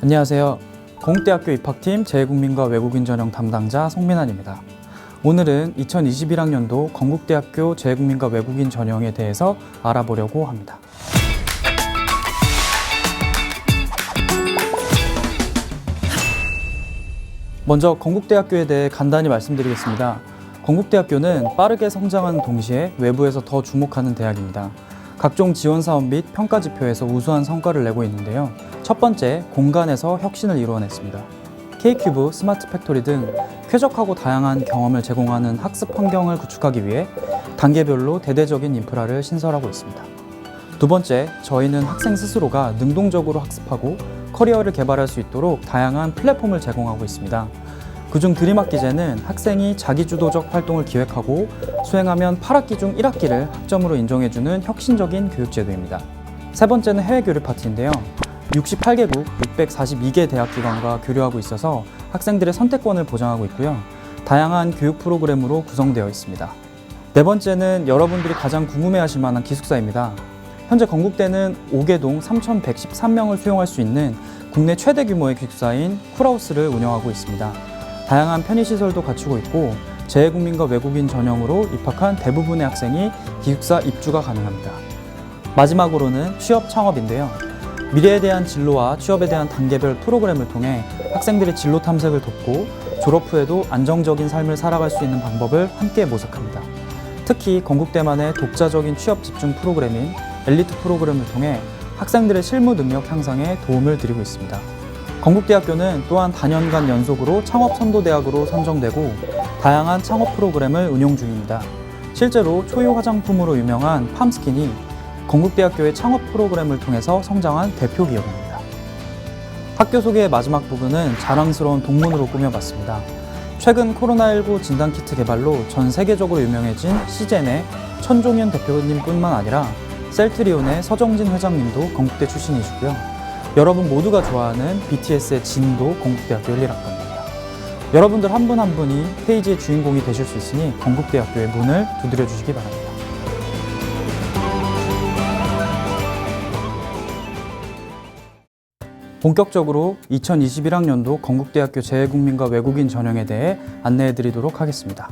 안녕하세요. 건국대학교 입학팀 재외국민과 외국인 전형 담당자 송민환입니다. 오늘은 2021학년도 건국대학교 재외국민과 외국인 전형에 대해서 알아보려고 합니다. 먼저 건국대학교에 대해 간단히 말씀드리겠습니다. 건국대학교는 빠르게 성장하는 동시에 외부에서 더 주목하는 대학입니다. 각종 지원 사업 및 평가 지표에서 우수한 성과를 내고 있는데요. 첫 번째, 공간에서 혁신을 이루어냈습니다. K큐브, 스마트 팩토리 등 쾌적하고 다양한 경험을 제공하는 학습 환경을 구축하기 위해 단계별로 대대적인 인프라를 신설하고 있습니다. 두 번째, 저희는 학생 스스로가 능동적으로 학습하고 커리어를 개발할 수 있도록 다양한 플랫폼을 제공하고 있습니다. 그중 드림학기제는 학생이 자기주도적 활동을 기획하고 수행하면 8학기 중 1학기를 학점으로 인정해주는 혁신적인 교육제도입니다. 세 번째는 해외 교류 파트인데요. 68개국 642개 대학기관과 교류하고 있어서 학생들의 선택권을 보장하고 있고요. 다양한 교육 프로그램으로 구성되어 있습니다. 네 번째는 여러분들이 가장 궁금해하실 만한 기숙사입니다. 현재 건국대는 5개동 3,113명을 수용할 수 있는 국내 최대 규모의 기숙사인 쿨하우스를 운영하고 있습니다. 다양한 편의시설도 갖추고 있고 재외국민과 외국인 전형으로 입학한 대부분의 학생이 기숙사 입주가 가능합니다. 마지막으로는 취업 창업인데요. 미래에 대한 진로와 취업에 대한 단계별 프로그램을 통해 학생들의 진로 탐색을 돕고 졸업 후에도 안정적인 삶을 살아갈 수 있는 방법을 함께 모색합니다. 특히 건국대만의 독자적인 취업 집중 프로그램인 엘리트 프로그램을 통해 학생들의 실무 능력 향상에 도움을 드리고 있습니다. 건국대학교는 또한 다년간 연속으로 창업선도대학으로 선정되고 다양한 창업 프로그램을 운영 중입니다. 실제로 초유 화장품으로 유명한 팜스킨이 건국대학교의 창업 프로그램을 통해서 성장한 대표 기업입니다. 학교 소개의 마지막 부분은 자랑스러운 동문으로 꾸며봤습니다. 최근 코로나19 진단키트 개발로 전 세계적으로 유명해진 시젠의 천종현 대표님뿐만 아니라 셀트리온의 서정진 회장님도 건국대 출신이시고요. 여러분 모두가 좋아하는 BTS의 진도 건국대학교 1학번입니다. 여러분들 한 분 한 분이 페이지의 주인공이 되실 수 있으니 건국대학교의 문을 두드려 주시기 바랍니다. 본격적으로 2021학년도 건국대학교 재외국민과 외국인 전형에 대해 안내해 드리도록 하겠습니다.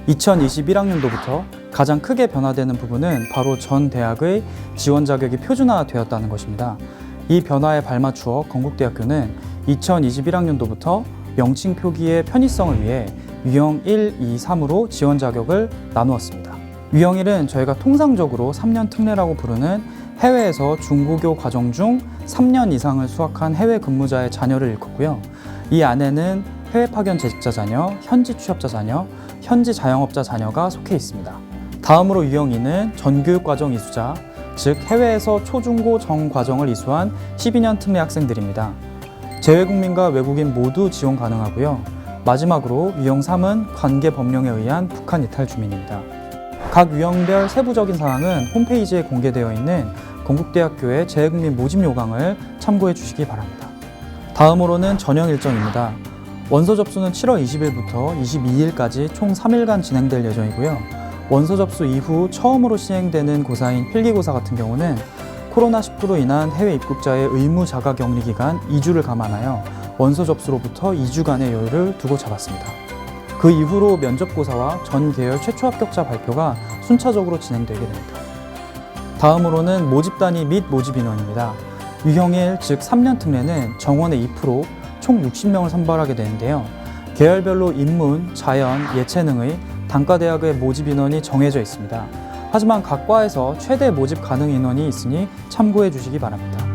2021학년도부터 가장 크게 변화되는 부분은 바로 전 대학의 지원 자격이 표준화되었다는 것입니다. 이 변화에 발맞추어 건국대학교는 2021학년도부터 명칭 표기의 편의성을 위해 유형 1, 2, 3으로 지원 자격을 나누었습니다. 유형 1은 저희가 통상적으로 3년 특례라고 부르는 해외에서 중고교 과정 중 3년 이상을 수학한 해외 근무자의 자녀를 일컫고요. 이 안에는 해외 파견 재직자 자녀, 현지 취업자 자녀, 현지 자영업자 자녀가 속해 있습니다. 다음으로 유형 2는 전교육과정 이수자, 즉 해외에서 초중고 정과정을 이수한 12년 특례 학생들입니다. 재외국민과 외국인 모두 지원 가능하고요. 마지막으로 유형 3은 관계 법령에 의한 북한 이탈 주민입니다. 각 유형별 세부적인 사항은 홈페이지에 공개되어 있는 건국대학교의 재외국민 모집 요강을 참고해 주시기 바랍니다. 다음으로는 전형 일정입니다. 원서 접수는 7월 20일부터 22일까지 총 3일간 진행될 예정이고요. 원서 접수 이후 처음으로 시행되는 고사인 필기고사 같은 경우는 코로나19로 인한 해외 입국자의 의무 자가 격리 기간 2주를 감안하여 원서 접수로부터 2주간의 여유를 두고 잡았습니다. 그 이후로 면접고사와 전 계열 최초 합격자 발표가 순차적으로 진행되게 됩니다. 다음으로는 모집 단위 및 모집 인원입니다. 유형 1, 즉 3년 특례는 정원의 2%, 총 60명을 선발하게 되는데요. 계열별로 인문, 자연, 예체능의 단과대학의 모집 인원이 정해져 있습니다. 하지만 각 과에서 최대 모집 가능 인원이 있으니 참고해 주시기 바랍니다.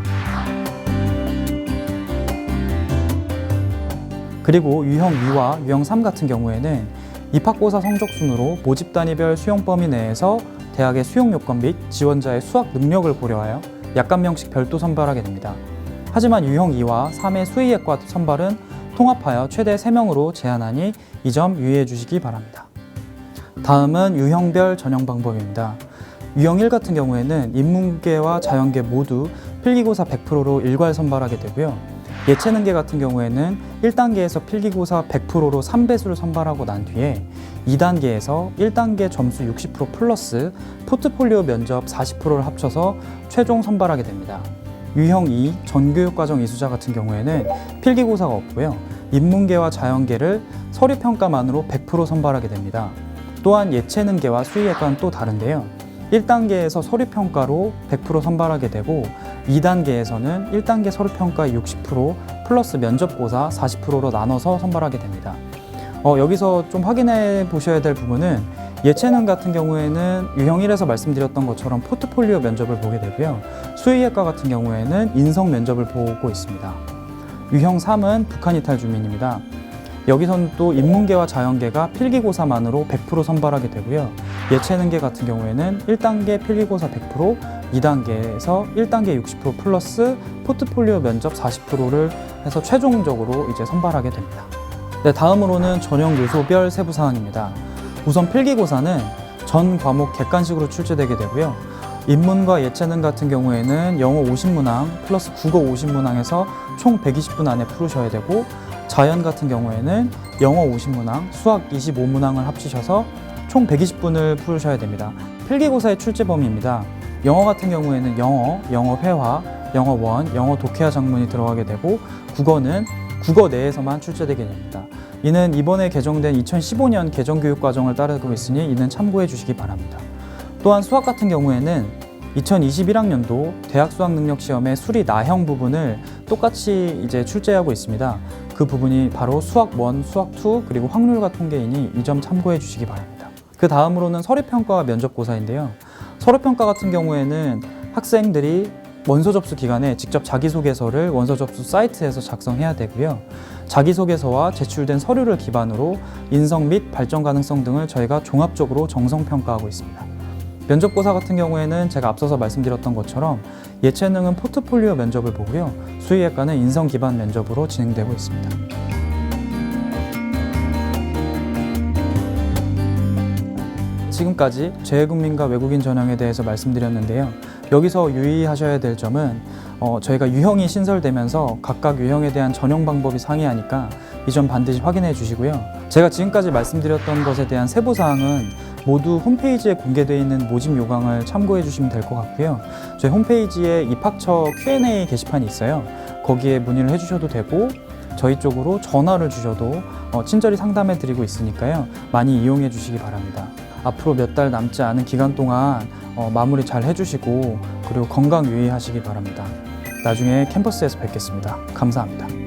그리고 유형 2와 유형 3 같은 경우에는 입학고사 성적 순으로 모집 단위별 수용 범위 내에서 대학의 수용 요건 및 지원자의 수학 능력을 고려하여 약간 명씩 별도 선발하게 됩니다. 하지만 유형 2과 3의 수의예과 선발은 통합하여 최대 3명으로 제한하니 이 점 유의해 주시기 바랍니다. 다음은 유형별 전형 방법입니다. 유형 1 같은 경우에는 인문계와 자연계 모두 필기고사 100%로 일괄 선발하게 되고요. 예체능계 같은 경우에는 1단계에서 필기고사 100%로 3배수를 선발하고 난 뒤에 2단계에서 1단계 점수 60% 플러스 포트폴리오 면접 40%를 합쳐서 최종 선발하게 됩니다. 유형 2 전교육과정 이수자 같은 경우에는 필기고사가 없고요. 인문계와 자연계를 서류평가만으로 100% 선발하게 됩니다. 또한 예체능계와 수의학과는 또 다른데요. 1단계에서 서류평가로 100% 선발하게 되고 2단계에서는 1단계 서류평가 60% 플러스 면접고사 40%로 나눠서 선발하게 됩니다. 여기서 좀 확인해 보셔야 될 부분은 예체능 같은 경우에는 유형 1에서 말씀드렸던 것처럼 포트폴리오 면접을 보게 되고요. 수의학과 같은 경우에는 인성 면접을 보고 있습니다. 유형 3은 북한 이탈 주민입니다. 여기서는 또 인문계와 자연계가 필기고사만으로 100% 선발하게 되고요. 예체능계 같은 경우에는 1단계 필기고사 100%, 2단계에서 1단계 60% 플러스 포트폴리오 면접 40%를 해서 최종적으로 이제 선발하게 됩니다. 네, 다음으로는 전형 요소별 세부 사항입니다. 우선 필기고사는 전 과목 객관식으로 출제되게 되고요. 인문과 예체능 같은 경우에는 영어 50문항 플러스 국어 50문항에서 총 120분 안에 풀으셔야 되고, 자연 같은 경우에는 영어 50문항, 수학 25문항을 합치셔서 총 120분을 풀으셔야 됩니다. 필기고사의 출제 범위입니다. 영어 같은 경우에는 영어 회화, 영어 원, 영어 독해와 작문이 들어가게 되고, 국어는 국어 내에서만 출제되게 됩니다. 이는 이번에 개정된 2015년 개정교육과정을 따르고 있으니 이는 참고해 주시기 바랍니다. 또한 수학 같은 경우에는 2021학년도 대학 수학능력시험의 수리 나형 부분을 똑같이 이제 출제하고 있습니다. 그 부분이 바로 수학 1, 수학 2, 그리고 확률과 통계이니 이 점 참고해 주시기 바랍니다. 그 다음으로는 서류평가와 면접고사인데요. 서류평가 같은 경우에는 학생들이 원서 접수 기간에 직접 자기소개서를 원서 접수 사이트에서 작성해야 되고요. 자기소개서와 제출된 서류를 기반으로 인성 및 발전 가능성 등을 저희가 종합적으로 정성평가하고 있습니다. 면접고사 같은 경우에는 제가 앞서서 말씀드렸던 것처럼 예체능은 포트폴리오 면접을 보고요. 수의학과는 인성 기반 면접으로 진행되고 있습니다. 지금까지 재외국민과 외국인 전형에 대해서 말씀드렸는데요. 여기서 유의하셔야 될 점은 저희가 유형이 신설되면서 각각 유형에 대한 전형 방법이 상이하니까 이 점 반드시 확인해 주시고요. 제가 지금까지 말씀드렸던 것에 대한 세부사항은 모두 홈페이지에 공개되어 있는 모집 요강을 참고해 주시면 될 것 같고요. 저희 홈페이지에 입학처 Q&A 게시판이 있어요. 거기에 문의를 해주셔도 되고, 저희 쪽으로 전화를 주셔도 친절히 상담해 드리고 있으니까요. 많이 이용해 주시기 바랍니다. 앞으로 몇 달 남지 않은 기간 동안 마무리 잘 해주시고, 그리고 건강 유의하시기 바랍니다. 나중에 캠퍼스에서 뵙겠습니다. 감사합니다.